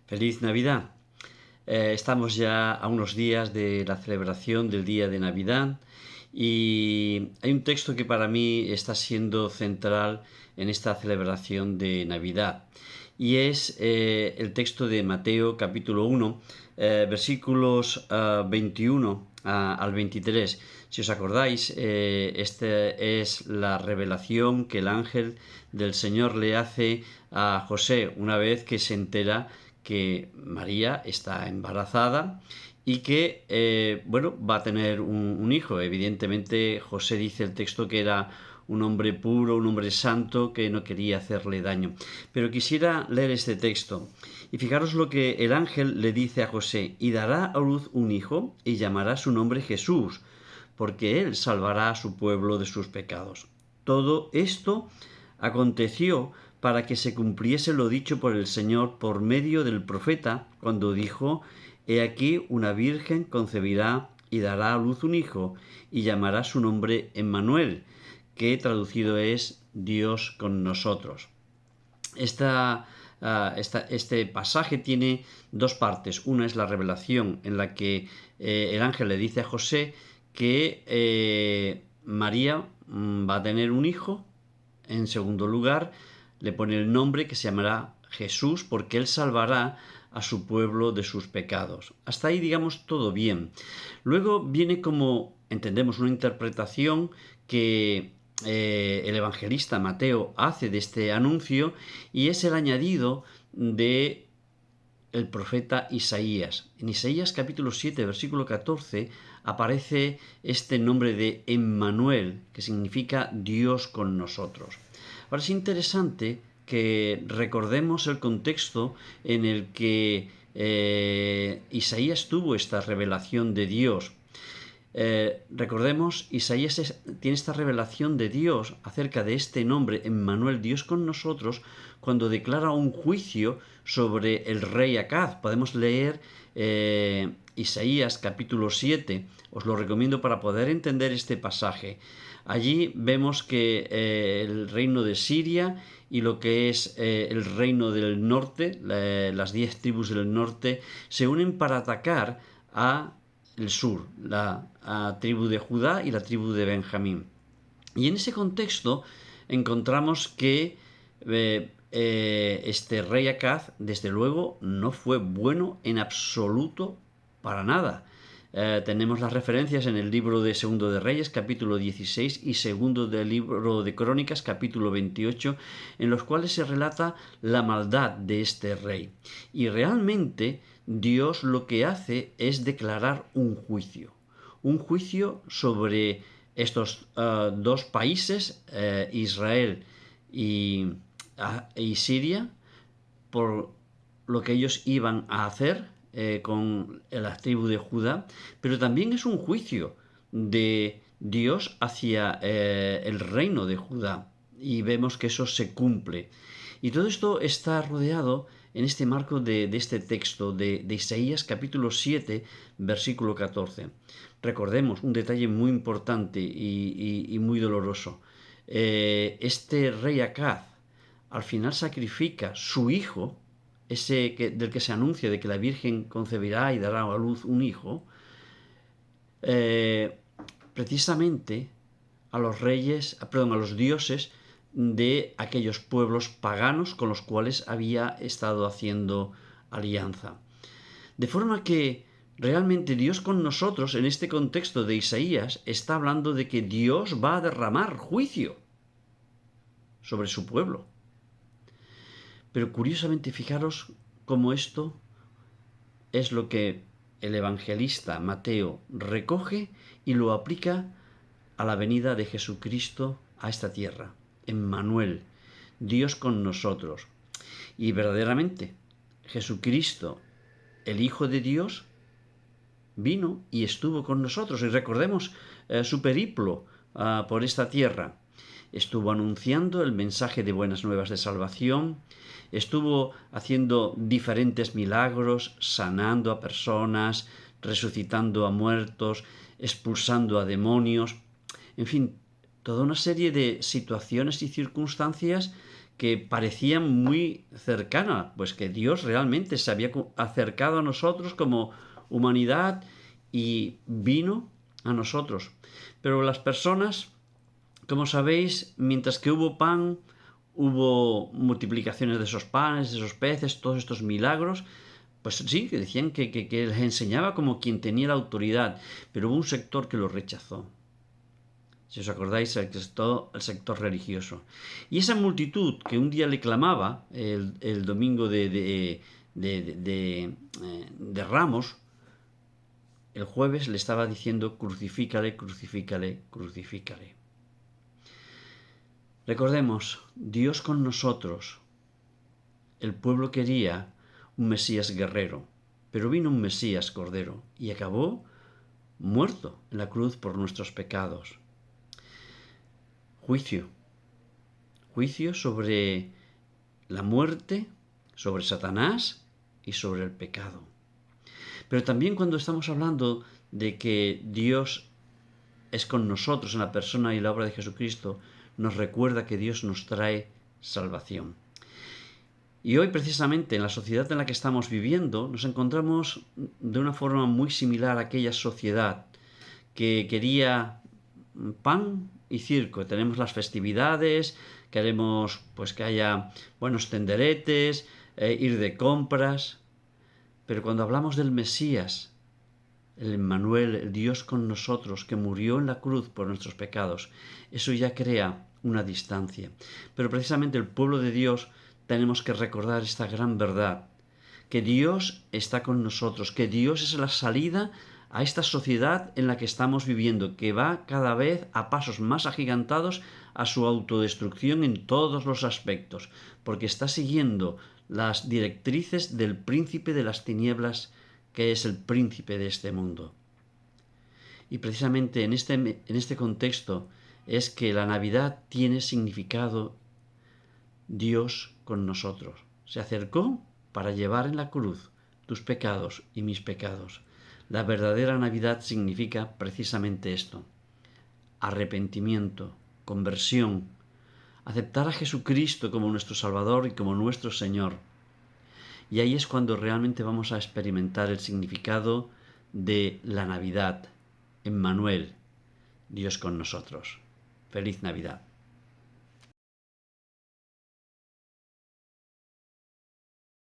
Feliz Navidad. Estamos ya a unos días de la celebración del día de Navidad y hay un texto que para mí está siendo central en esta celebración de Navidad y es el texto de Mateo capítulo 1, versículos 21 al 23. Si os acordáis, esta es la revelación que el ángel del Señor le hace a José una vez que se entera que María está embarazada y que va a tener un hijo. Evidentemente José dice el texto que era un hombre puro, un hombre santo, que no quería hacerle daño. Pero quisiera leer este texto. Y fijaros lo que el ángel le dice a José: y dará a luz un hijo y llamará su nombre Jesús, porque él salvará a su pueblo de sus pecados. Todo esto aconteció para que se cumpliese lo dicho por el Señor por medio del profeta, cuando dijo: He aquí una virgen concebirá y dará a luz un hijo, y llamará su nombre Emmanuel, que traducido es Dios con nosotros. Este pasaje tiene dos partes. Una es la revelación en la que el ángel le dice a José que María va a tener un hijo. En segundo lugar, le pone el nombre que se llamará Jesús, porque él salvará a su pueblo de sus pecados. Hasta ahí, digamos, todo bien. Luego viene, como entendemos, una interpretación que el evangelista Mateo hace de este anuncio, y es el añadido de el profeta Isaías. En Isaías capítulo 7, versículo 14, aparece este nombre de Emmanuel, que significa Dios con nosotros. Ahora es interesante que recordemos el contexto en el que Isaías tuvo esta revelación de Dios. Recordemos, Isaías tiene esta revelación de Dios acerca de este nombre, Emmanuel, Dios con nosotros, cuando declara un juicio sobre el rey Acaz. Podemos leer Isaías capítulo 7, os lo recomiendo para poder entender este pasaje. Allí vemos que el reino de Siria y lo que es el reino del norte, las 10 tribus del norte, se unen para atacar a el sur, la tribu de Judá y la tribu de Benjamín. Y en ese contexto encontramos que este rey Acaz, desde luego, no fue bueno en absoluto para nada. Tenemos las referencias en el libro de Segundo de Reyes, capítulo 16, y segundo del libro de Crónicas, capítulo 28, en los cuales se relata la maldad de este rey. Y realmente Dios lo que hace es declarar un juicio sobre estos dos países, Israel y Siria, por lo que ellos iban a hacer con la tribu de Judá, pero también es un juicio de Dios hacia el reino de Judá, y vemos que eso se cumple. Y todo esto está rodeado en este marco de este texto de Isaías capítulo 7, versículo 14. Recordemos un detalle muy importante y muy doloroso. Este rey Acaz al final sacrifica su hijo, del que se anuncia de que la Virgen concebirá y dará a luz un hijo, precisamente a los dioses de aquellos pueblos paganos con los cuales había estado haciendo alianza. De forma que realmente Dios con nosotros, en este contexto de Isaías, está hablando de que Dios va a derramar juicio sobre su pueblo. Pero curiosamente, fijaros cómo esto es lo que el evangelista Mateo recoge y lo aplica a la venida de Jesucristo a esta tierra. Emmanuel, Dios con nosotros. Y verdaderamente, Jesucristo, el Hijo de Dios, vino y estuvo con nosotros. Y recordemos su periplo por esta tierra. Estuvo anunciando el mensaje de buenas nuevas de salvación, estuvo haciendo diferentes milagros, sanando a personas, resucitando a muertos, expulsando a demonios. En fin, toda una serie de situaciones y circunstancias que parecían muy cercanas, pues que Dios realmente se había acercado a nosotros como humanidad y vino a nosotros. Pero las personas, como sabéis, mientras que hubo pan, hubo multiplicaciones de esos panes, de esos peces, todos estos milagros, pues sí, que decían que les enseñaba como quien tenía la autoridad, pero hubo un sector que lo rechazó. Si os acordáis, el sector religioso. Y esa multitud que un día le clamaba el domingo de Ramos, el jueves le estaba diciendo: crucifícale, crucifícale, crucifícale. Recordemos, Dios con nosotros. El pueblo quería un Mesías guerrero, pero vino un Mesías cordero y acabó muerto en la cruz por nuestros pecados. Juicio sobre la muerte, sobre Satanás y sobre el pecado. Pero también cuando estamos hablando de que Dios es con nosotros en la persona y la obra de Jesucristo, nos recuerda que Dios nos trae salvación. Y hoy, precisamente, en la sociedad en la que estamos viviendo, nos encontramos de una forma muy similar a aquella sociedad que quería pan y circo. Tenemos las festividades, queremos pues que haya buenos tenderetes, ir de compras. Pero cuando hablamos del Mesías, el Emmanuel, el Dios con nosotros, que murió en la cruz por nuestros pecados, eso ya crea una distancia. Pero precisamente el pueblo de Dios tenemos que recordar esta gran verdad, que Dios está con nosotros, que Dios es la salida a esta sociedad en la que estamos viviendo, que va cada vez a pasos más agigantados a su autodestrucción en todos los aspectos, porque está siguiendo las directrices del príncipe de las tinieblas, que es el príncipe de este mundo. Y precisamente en este contexto es que la Navidad tiene significado. Dios con nosotros se acercó para llevar en la cruz tus pecados y mis pecados. La verdadera Navidad significa precisamente esto: arrepentimiento, conversión, aceptar a Jesucristo como nuestro Salvador y como nuestro Señor. Y ahí es cuando realmente vamos a experimentar el significado de la Navidad. Emmanuel, Dios con nosotros. Feliz Navidad.